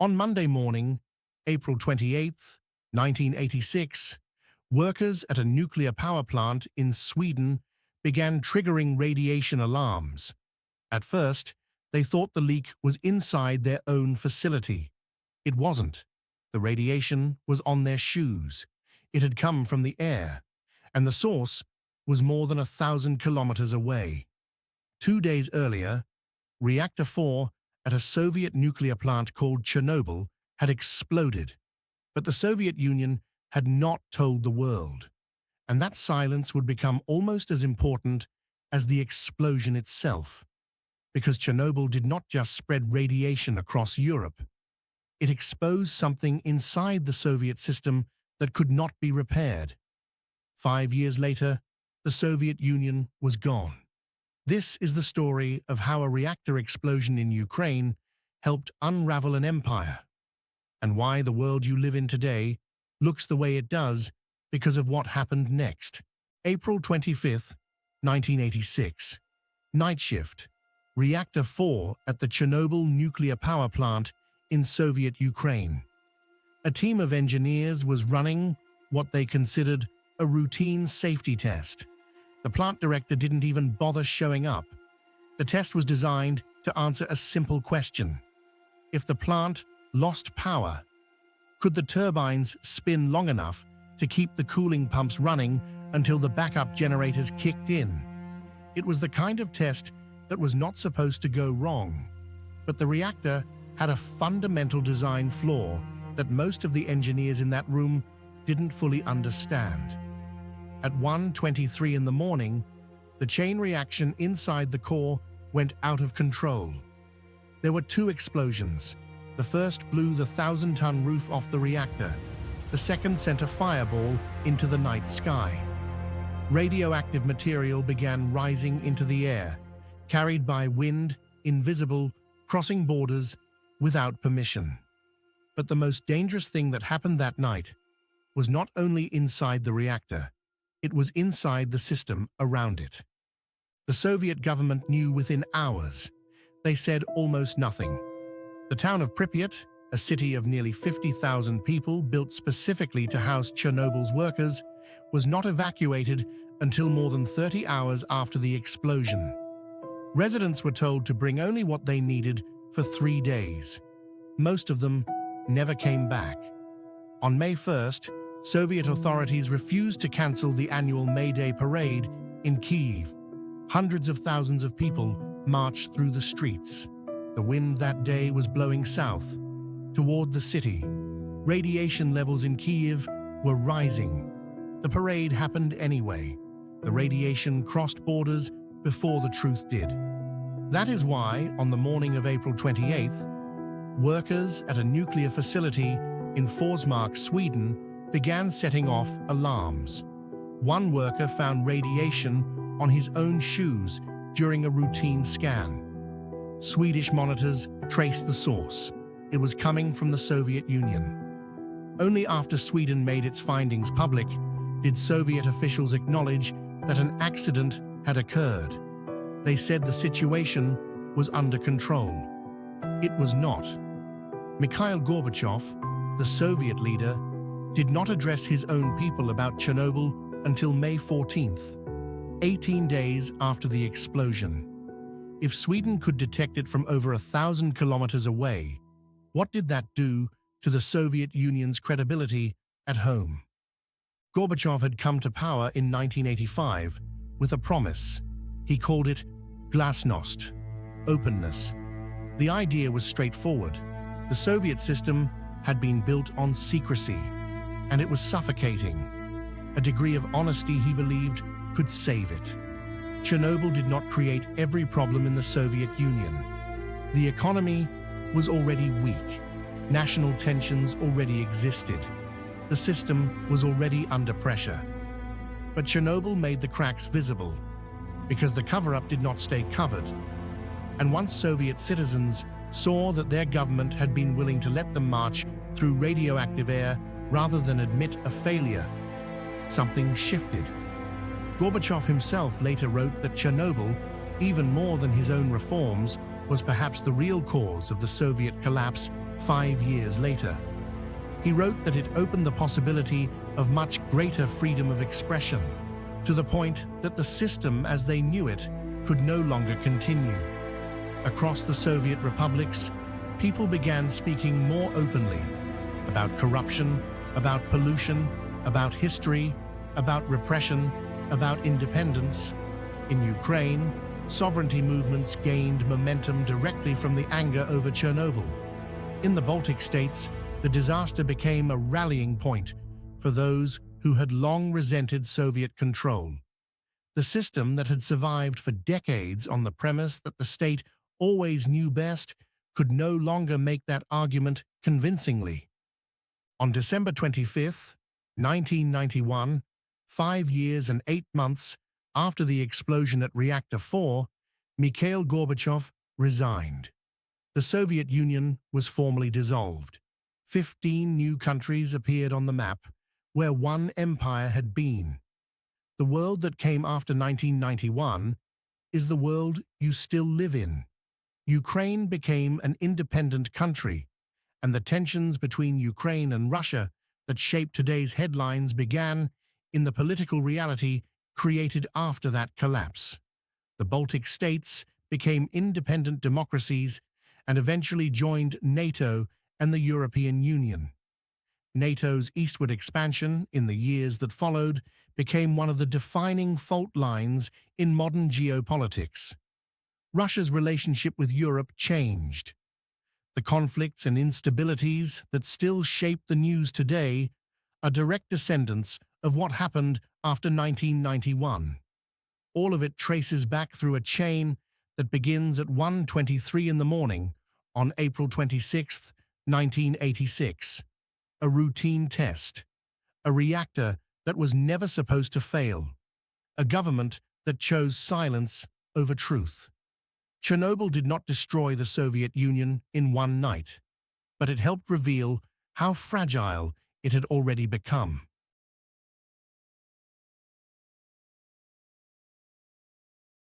On Monday morning, April 28, 1986, workers at a nuclear power plant in Sweden began triggering radiation alarms. At first, they thought the leak was inside their own facility. It wasn't. The radiation was on their shoes. It had come from the air, and the source was more than 1,000 kilometers away. 2 days earlier, Reactor 4 at a Soviet nuclear plant called Chernobyl had exploded, but the Soviet Union had not told the world, and that silence would become almost as important as the explosion itself, because Chernobyl did not just spread radiation across Europe. It exposed something inside the Soviet system that could not be repaired. 5 years later, the Soviet Union was gone. This is the story of how a reactor explosion in Ukraine helped unravel an empire, and why the world you live in today looks the way it does because of what happened next. April 25, 1986. Night shift. Reactor 4 at the Chernobyl nuclear power plant in Soviet Ukraine. A team of engineers was running what they considered a routine safety test. The plant director didn't even bother showing up. The test was designed to answer a simple question. If the plant lost power, could the turbines spin long enough to keep the cooling pumps running until the backup generators kicked in? It was the kind of test that was not supposed to go wrong. But the reactor had a fundamental design flaw that most of the engineers in that room didn't fully understand. At 1:23 in the morning, the chain reaction inside the core went out of control. There were 2 explosions. The first blew the 1,000-ton roof off the reactor. The second sent a fireball into the night sky. Radioactive material began rising into the air, carried by wind, invisible, crossing borders, without permission. But the most dangerous thing that happened that night was not only inside the reactor, it was inside the system around it. The Soviet government knew within hours. They said almost nothing. The town of Pripyat, a city of nearly 50,000 people built specifically to house Chernobyl's workers, was not evacuated until more than 30 hours after the explosion. Residents were told to bring only what they needed for 3 days. Most of them never came back. On May 1st, Soviet authorities refused to cancel the annual May Day parade in Kyiv. Hundreds of thousands of people marched through the streets. The wind that day was blowing south, toward the city. Radiation levels in Kyiv were rising. The parade happened anyway. The radiation crossed borders before the truth did. That is why, on the morning of April 28th, workers at a nuclear facility in Forsmark, Sweden, began setting off alarms. One worker found radiation on his own shoes during a routine scan. Swedish monitors traced the source. It was coming from the Soviet Union. Only after Sweden made its findings public did Soviet officials acknowledge that an accident had occurred. They said the situation was under control. It was not. Mikhail Gorbachev, the Soviet leader, did not address his own people about Chernobyl until May 14th, 18 days after the explosion. If Sweden could detect it from over 1,000 kilometers away, what did that do to the Soviet Union's credibility at home? Gorbachev had come to power in 1985 with a promise. He called it glasnost, openness. The idea was straightforward. The Soviet system had been built on secrecy, and it was suffocating. A degree of honesty, he believed, could save it. Chernobyl did not create every problem in the Soviet Union. The economy was already weak. National tensions already existed. The system was already under pressure. But Chernobyl made the cracks visible, because the cover-up did not stay covered. And once Soviet citizens saw that their government had been willing to let them march through radioactive air rather than admit a failure, something shifted. Gorbachev himself later wrote that Chernobyl, even more than his own reforms, was perhaps the real cause of the Soviet collapse 5 years later. He wrote that it opened the possibility of much greater freedom of expression, to the point that the system as they knew it could no longer continue. Across the Soviet republics, people began speaking more openly about corruption, about pollution, about history, about repression, about independence. In Ukraine, sovereignty movements gained momentum directly from the anger over Chernobyl. In the Baltic states, the disaster became a rallying point for those who had long resented Soviet control. The system that had survived for decades on the premise that the state always knew best could no longer make that argument convincingly. On December 25, 1991, 5 years and 8 months after the explosion at Reactor 4, Mikhail Gorbachev resigned. The Soviet Union was formally dissolved. 15 new countries appeared on the map, where one empire had been. The world that came after 1991 is the world you still live in. Ukraine became an independent country, and the tensions between Ukraine and Russia that shaped today's headlines began in the political reality created after that collapse. The Baltic states became independent democracies and eventually joined NATO and the European Union. NATO's eastward expansion in the years that followed became one of the defining fault lines in modern geopolitics. Russia's relationship with Europe changed. The conflicts and instabilities that still shape the news today are direct descendants of what happened after 1991. All of it traces back through a chain that begins at 1:23 in the morning on April 26, 1986. A routine test. A reactor that was never supposed to fail. A government that chose silence over truth. Chernobyl did not destroy the Soviet Union in one night, but it helped reveal how fragile it had already become.